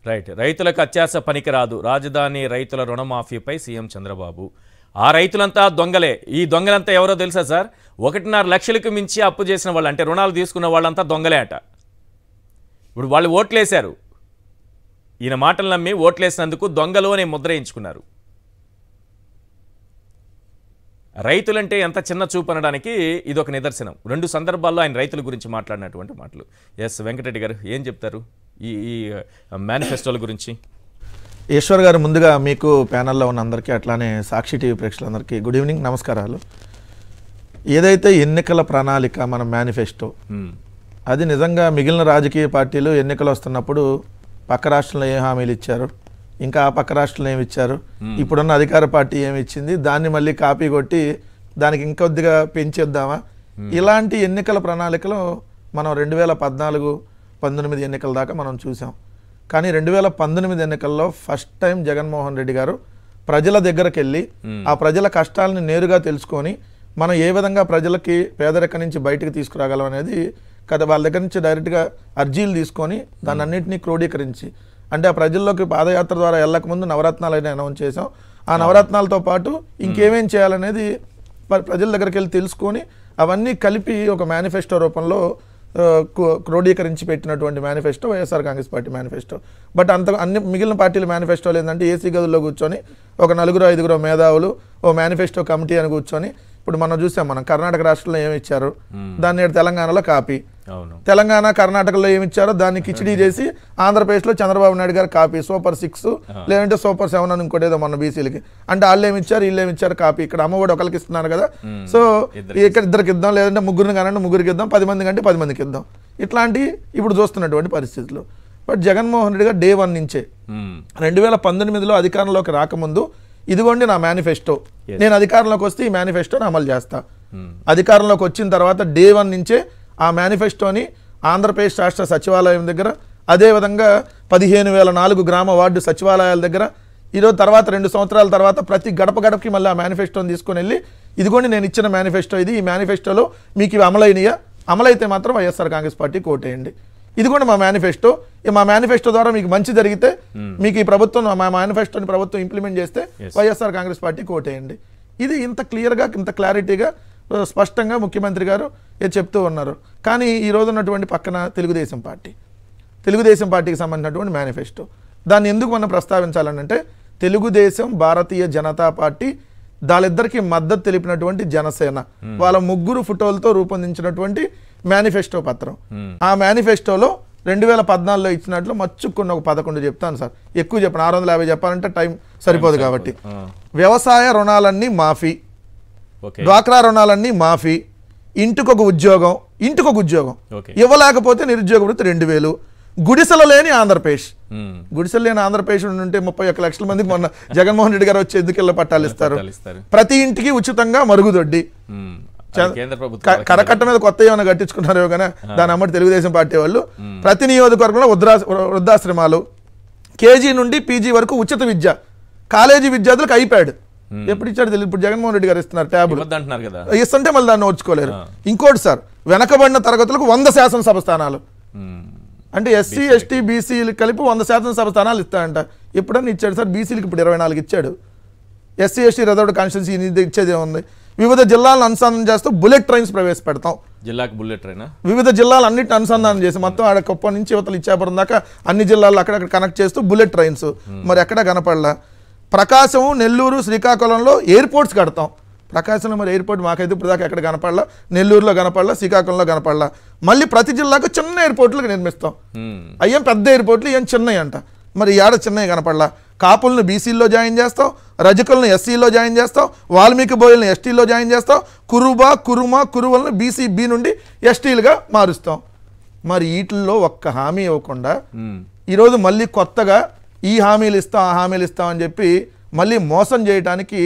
Right. రైతులకు అత్యాశ పనికిరాదు, రాజధాని రైతుల రుణమాఫీపై సీఎం చంద్రబాబు. ఆ రైతులంతా దొంగలే. ఈ దొంగలంతా ఎవరో తెలుసా సార్? 1.5 లక్షలకు మించి అప్పు చేసిన వాళ్ళు, అంటే రుణాలు తీసుకున్న వాళ్ళంతా దొంగలే అట. ఇప్పుడు వాళ్ళు ఓట్లేశారు, ఈయన మాటలు నమ్మి ఓట్లేసినందుకు దొంగలు అనే ముద్ర ఎంచుకున్నారు. రైతులంటే ఎంత చిన్న చూపు అనడానికి ఇదొక నిదర్శనం. 2 సందర్భాల్లో ఆయన రైతుల గురించి మాట్లాడినటువంటి మాటలు. ఎస్ వెంకటరెడ్డి గారు ఏం చెప్తారు ఈ మేనిఫెస్టోల గురించి? ఈశ్వర్ గారు, ముందుగా మీకు ప్యానల్లో ఉన్న అందరికీ, అట్లానే సాక్షి టీవీ ప్రేక్షకులందరికీ గుడ్ ఈవినింగ్, నమస్కారాలు. ఏదైతే ఎన్నికల ప్రణాళిక మన మేనిఫెస్టో, అది నిజంగా మిగిలిన రాజకీయ పార్టీలు ఎన్నికలు వస్తున్నప్పుడు పక్క రాష్ట్రంలో ఏ హామీలు ఇచ్చారు, ఇంకా ఆ పక్క రాష్ట్రంలో ఏమి ఇచ్చారు, ఇప్పుడున్న అధికార పార్టీ ఏమి ఇచ్చింది, దాన్ని మళ్ళీ కాపీ కొట్టి దానికి ఇంకొద్దిగా పెంచేద్దామా, ఇలాంటి ఎన్నికల ప్రణాళికలో మనం 2014-19 ఎన్నికల దాకా మనం చూసాం. కానీ 2019 ఎన్నికల్లో ఫస్ట్ టైం జగన్మోహన్ రెడ్డి గారు ప్రజల దగ్గరికి వెళ్ళి ఆ ప్రజల కష్టాలను నేరుగా తెలుసుకొని మనం ఏ విధంగా ప్రజలకి పేదరికం నుంచి బయటకు తీసుకురాగలం అనేది కదా, వాళ్ళ దగ్గర నుంచి డైరెక్ట్గా అర్జీలు తీసుకొని దాన్ని అన్నింటినీ క్రోడీకరించి, అంటే ఆ ప్రజల్లోకి పాదయాత్ర ద్వారా వెళ్ళకముందు నవరత్నాలు అయినా అనౌన్స్ చేసాం. ఆ నవరత్నాలతో పాటు ఇంకేమేం చేయాలనేది ప్రజల దగ్గరికి వెళ్ళి తెలుసుకొని అవన్నీ కలిపి ఒక మేనిఫెస్టో రూపంలో క్రోడీకరించి పెట్టినటువంటి manifesto YSR Congress party manifesto. But అన్ని మిగిలిన పార్టీల మేనిఫెస్టోలు ఏంటంటే ఏసీ గదుల్లో కూర్చొని ఒక 4-5 మేధావులు ఓ మేనిఫెస్టో కమిటీ అని కూర్చొని, ఇప్పుడు మనం చూసాం, మనం కర్ణాటక రాష్ట్రంలో ఏమి ఇచ్చారు దాన్ని తెలంగాణలో కాపీ, తెలంగాణ కర్ణాటకలో ఏమి ఇచ్చారో దాన్ని కిచిడీ చేసి ఆంధ్రప్రదేశ్లో చంద్రబాబు నాయుడు గారు కాపీ, సూపర్ 6 లేదంటే సూపర్ 7 అని ఇంకోటి ఏదో మొన్న బీసీలకి, అంటే వాళ్ళు ఏమి ఇచ్చారు వీళ్ళు ఏమి ఇచ్చారు కాపీ. ఇక్కడ అమ్మఒడి ఒకరికి ఇస్తున్నారు కదా, సో ఇక్కడ 2కి ఇద్దాం, లేదంటే 3 కానంటే 3కి ఇద్దాం, 10 మంది కంటే 10 మందికి ఇద్దాం, ఇట్లాంటి ఇప్పుడు చూస్తున్నటువంటి పరిస్థితులు. బట్ జగన్మోహన్ రెడ్డి గారు డే 1 నుంచే 2019లో అధికారంలోకి రాకముందు ఇదిగోండి నా మేనిఫెస్టో, నేను అధికారంలోకి వస్తే ఈ మేనిఫెస్టోని అమలు చేస్తా. అధికారంలోకి వచ్చిన తర్వాత డే 1 నుంచే ఆ మేనిఫెస్టోని ఆంధ్రప్రదేశ్ రాష్ట్ర సచివాలయం దగ్గర, అదేవిధంగా 15,004 గ్రామ వార్డు సచివాలయాల దగ్గర, ఈరోజు తర్వాత 2 సంవత్సరాల తర్వాత ప్రతి గడప గడపకి మళ్ళీ ఆ మేనిఫెస్టోని తీసుకొని వెళ్ళి ఇదిగోండి నేను ఇచ్చిన మేనిఫెస్టో ఇది, ఈ మేనిఫెస్టోలో మీకు ఇవి అమలైనయా, అమలైతే మాత్రం వైఎస్ఆర్ కాంగ్రెస్ పార్టీ కోటేయండి, ఇదిగోండి మా మేనిఫెస్టో, మా మేనిఫెస్టో ద్వారా మీకు మంచి జరిగితే మీకు ఈ ప్రభుత్వం మా మేనిఫెస్టోని ప్రభుత్వం ఇంప్లిమెంట్ చేస్తే వైఎస్ఆర్ కాంగ్రెస్ పార్టీ కోటేయండి. ఇది ఇంత క్లియర్గా ఇంత క్లారిటీగా స్పష్టంగా ముఖ్యమంత్రి గారు చెప్తూ ఉన్నారు. కానీ ఈ రోజు ఉన్నటువంటి పక్కన తెలుగుదేశం పార్టీకి సంబంధించినటువంటి మేనిఫెస్టో, దాన్ని ఎందుకు మనం ప్రస్తావించాలంటే తెలుగుదేశం, భారతీయ జనతా పార్టీ, వాళ్ళిద్దరికి మద్దతు తెలిపినటువంటి జనసేన, వాళ్ళ 3 ఫోటోలతో రూపొందించినటువంటి మేనిఫెస్టో పత్రం. ఆ మేనిఫెస్టోలో 2014లో ఇచ్చినట్లు మచ్చుకున్న ఒక 11 చెప్తాను సార్, ఎక్కువ చెప్పను, 650 చెప్పాలంటే టైం సరిపోదు కాబట్టి. వ్యవసాయ రుణాలన్నీ మాఫీ, డ్వాక్రా రుణాలన్నీ మాఫీ, ఇంటికొక ఉద్యోగం ఇవ్వలేకపోతే నిరుద్యోగ వృత్తి 2000, గుడిసెలు లేని ఆంధ్రప్రదేశ్, గుడిసెలు లేని ఆంధ్రప్రదేశ్ ఉంటే 31 లక్షల మందికి మొన్న జగన్మోహన్ రెడ్డి గారు వచ్చి ఎందుకెళ్ళ పట్టాలు ఇస్తారు, ప్రతి ఇంటికి ఉచితంగా మరుగుదొడ్డి, కరకట్ట మీద కొత్త ఏమైనా కట్టించుకున్నారో కానీ దాని అమ్మటి తెలుగుదేశం పార్టీ వాళ్ళు, ప్రతి నియోజకవర్గంలో వృద్ధాశ్రమాలు, కేజీ నుండి పీజీ వరకు ఉచిత విద్య, కాలేజీ విద్యార్థులకు ఐప్యాడ్ ఎప్పుడు ఇచ్చాడు తెలియదు, ఇప్పుడు జగన్మోహన్ రెడ్డి గారు ఇస్తున్నారు ట్యాబులు, ఇస్తుంటే మళ్ళీ దాన్ని ఓర్చుకోలేరు. ఇంకోటి సార్, వెనకబడిన తరగతులకు 100 శాసనసభ స్థానాలు, అంటే ఎస్సీ ఎస్టీ బీసీలు కలిపి 100 శాసనసభ స్థానాలు ఇస్తాడంట. ఎప్పుడన్నా ఇచ్చాడు సార్? బీసీలకు ఇప్పుడు 24 ఇచ్చాడు. ఎస్సీ ఎస్టీ రిజర్వ్డ్ కాన్స్టిట్యున్సీ ఇచ్చేది ఉంది. వివిధ జిల్లాలను అనుసంధానం చేస్తూ బుల్లెట్ ట్రైన్స్ ప్రవేశపెడతాం. జిల్లాకు బుల్లెట్ ట్రైన్, వివిధ జిల్లాలు అన్నింటిని అనుసంధానం చేసి మొత్తం ఆడ కుప్పం నుంచి యువతలు ఇచ్చాపురం దాకా అన్ని జిల్లాల్లో అక్కడక్కడ కనెక్ట్ చేస్తూ బుల్లెట్ ట్రైన్స్, మరి ఎక్కడ కనపడలా. ప్రకాశం, నెల్లూరు, శ్రీకాకుళంలో ఎయిర్పోర్ట్స్ కడతాం. ప్రకాశంలో మరి ఎయిర్పోర్ట్ మాకైతే ఇప్పుడు దాకా ఎక్కడ కనపడలా, నెల్లూరులో కనపడలా, శ్రీకాకుళంలో కనపడలా. మళ్ళీ ప్రతి జిల్లాకు చిన్న ఎయిర్పోర్ట్లకు నిర్మిస్తాం. అయ్యేం పెద్ద ఎయిర్పోర్ట్లు, ఏం చిన్నవి అంట, మరి ఏడ చిన్నవి కనపడలా. కాపులను బీసీల్లో జాయిన్ చేస్తాం, రజకులను ఎస్సీలో జాయిన్ చేస్తాం, వాల్మీకి బోయలను ఎస్టీలో జాయిన్ చేస్తాం, కురువలను బీసీ బి నుండి ఎస్టీలుగా మారుస్తాం. మరి వీటిల్లో ఒక్క హామీ ఇవ్వకుండా ఈరోజు మళ్ళీ కొత్తగా ఈ హామీలు ఇస్తాం ఆ హామీలు ఇస్తాం అని చెప్పి మళ్ళీ మోసం చేయడానికి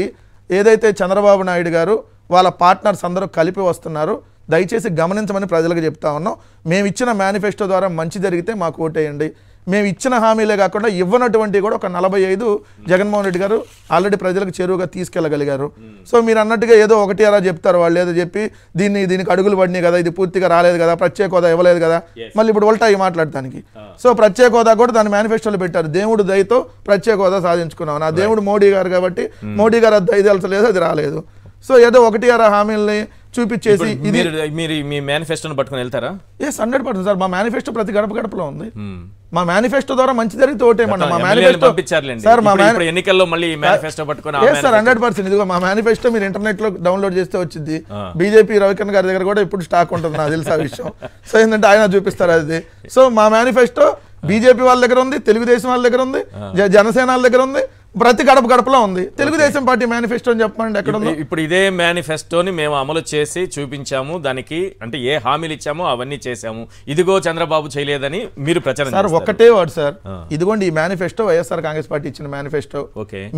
ఏదైతే చంద్రబాబు నాయుడు గారు వాళ్ళ పార్ట్నర్స్ అందరూ కలిపి వస్తున్నారు, దయచేసి గమనించమని ప్రజలకు చెప్తా ఉన్నాం. మేము ఇచ్చిన మేనిఫెస్టో ద్వారా మంచి జరిగితే మాకు ఓటేయండి, మేము ఇచ్చిన హామీలే కాకుండా ఇవ్వనటువంటి కూడా ఒక 45 జగన్మోహన్ రెడ్డి గారు ఆల్రెడీ ప్రజలకు చేరువుగా తీసుకెళ్ళగలిగారు. సో మీరు అన్నట్టుగా ఏదో ఒకటి అలా చెప్తారు వాళ్ళు, ఏదో చెప్పి దీనికి అడుగులు పడినాయి కదా, ఇది పూర్తిగా రాలేదు కదా, ప్రత్యేక హోదా ఇవ్వలేదు కదా, మళ్ళీ ఇప్పుడు ఉల్టాయి మాట్లాడటానికి. సో ప్రత్యేక హోదా కూడా దాని మేనిఫెస్టోలో పెట్టారు, దేవుడు దయతో ప్రత్యేక హోదా సాధించుకున్నాం. నా దేవుడు మోడీ గారు కాబట్టి మోడీ గారు అది దయదలచలేదు, అది రాలేదు. సో ఏదో ఒకటి అరా హామీల్ని చూపించేసి ఇది మీరు మీ మేనిఫెస్టోని పట్టుకొని వెళ్తారా? 100% సార్, మా మేనిఫెస్టో ప్రతి గడప గడపలో ఉంది. మా మేనిఫెస్టో ద్వారా మంచి జరిగితే ఓటేయమన్నా. మా మేనిఫెస్టో సార్, మా ఎన్నికల్లో మళ్ళీ మేనిఫెస్టో పట్టుకొని సార్ 100% ఇదిగో మా మేనిఫెస్టో మీరు ఇంటర్నెట్ లో డౌన్లోడ్ చేస్తే వచ్చింది. బీజేపీ రవికిరణ్ గారి దగ్గర కూడా ఇప్పుడు స్టాక్ ఉంటుంది, నాకు తెలుసు ఆ విషయం. సో ఏంటంటే ఆయన చూపిస్తారు అది. సో మా మేనిఫెస్టో బీజేపీ వాళ్ళ దగ్గర ఉంది, తెలుగుదేశం వాళ్ళ దగ్గర ఉంది, జనసేన వాళ్ళ దగ్గర ఉంది, ప్రతి గడప గడపలో ఉంది. తెలుగుదేశం పార్టీ మేనిఫెస్టో అని చెప్పండి ఎక్కడ ఉంది? ఇప్పుడు ఇదే మేనిఫెస్టోని మేము అమలు చేసి చూపించాము, దానికి అంటే ఏ హామీలు ఇచ్చామో అవన్నీ చేశాము, ఇదిగో చంద్రబాబు చేయలేదని మీరు ప్రచారం సార్. ఒకటే వర్డ్ సార్, ఇదిగోండి ఈ మేనిఫెస్టో వైఎస్ఆర్ కాంగ్రెస్ పార్టీ ఇచ్చిన మేనిఫెస్టో.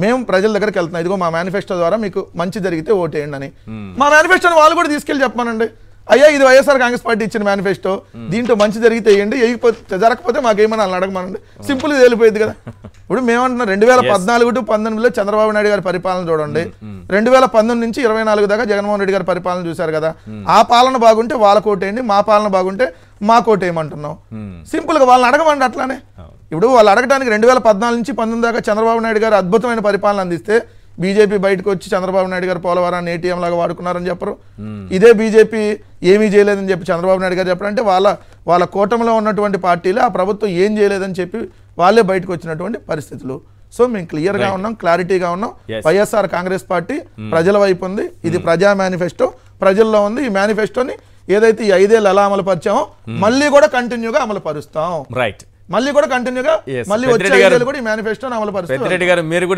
మేము ప్రజల దగ్గరికి వెళ్తున్నాం, ఇదిగో మా మేనిఫెస్టో ద్వారా మీకు మంచి జరిగితే ఓటేయండి అని. మా మేనిఫెస్టోని వాళ్ళు కూడా తీసుకెళ్ళి చెప్పమనండి, అయ్యా ఇది వైఎస్ఆర్ కాంగ్రెస్ పార్టీ ఇచ్చిన మేనిఫెస్టో, దీంట్లో మంచి జరిగితే వేయండి, జరగకపోతే మాకేమన్నా వాళ్ళని అడగమనండి, సింపుల్గా తేలిపోయింది కదా. ఇప్పుడు మేమంటున్నాం 2014 to 19లో చంద్రబాబు నాయుడు గారి పరిపాలన చూడండి, 2019 నుంచి 24 దాకా జగన్మోహన్ రెడ్డి గారి పరిపాలన చూశారు కదా. ఆ పాలన బాగుంటే వాళ్ళ కోటేయండి, మా పాలన బాగుంటే మా కోటేయమంటున్నాం. సింపుల్గా వాళ్ళని అడగమండి. అట్లానే ఇప్పుడు వాళ్ళు అడగడానికి 2014 నుంచి 19 దాకా చంద్రబాబు నాయుడు గారు అద్భుతమైన పరిపాలన అందిస్తే బీజేపీ బయటకు వచ్చి చంద్రబాబు నాయుడు గారు పోలవరాన్ని ఏటీఎం లాగా వాడుకున్నారని చెప్పరు. ఇదే బీజేపీ ఏమీ చేయలేదని చెప్పి చంద్రబాబు నాయుడు గారు చెప్పారంటే వాళ్ళ కూటమిలో ఉన్నటువంటి పార్టీలు ఆ ప్రభుత్వం ఏం చేయలేదని చెప్పి వాళ్ళే బయటకు వచ్చినటువంటి పరిస్థితులు. సో మేము క్లియర్గా ఉన్నాం, క్లారిటీగా ఉన్నాం. వైఎస్ఆర్ కాంగ్రెస్ పార్టీ ప్రజల వైపు ఉంది, ఇది ప్రజా మేనిఫెస్టో ప్రజల్లో ఉంది. ఈ మేనిఫెస్టోని ఏదైతే ఈ 5 ఏళ్ళు ఎలా అమలు పరిచామో మళ్ళీ కూడా కంటిన్యూగా అమలు పరుస్తాం. రైట్, మళ్ళీ కూడా కంటిన్యూగా మళ్ళీ వచ్చే 5 ఏళ్ళు కూడా ఈ మేనిఫెస్టోని అమలు పరుస్తాం. పెద్దిరెడ్డి గారు మీరు కూడా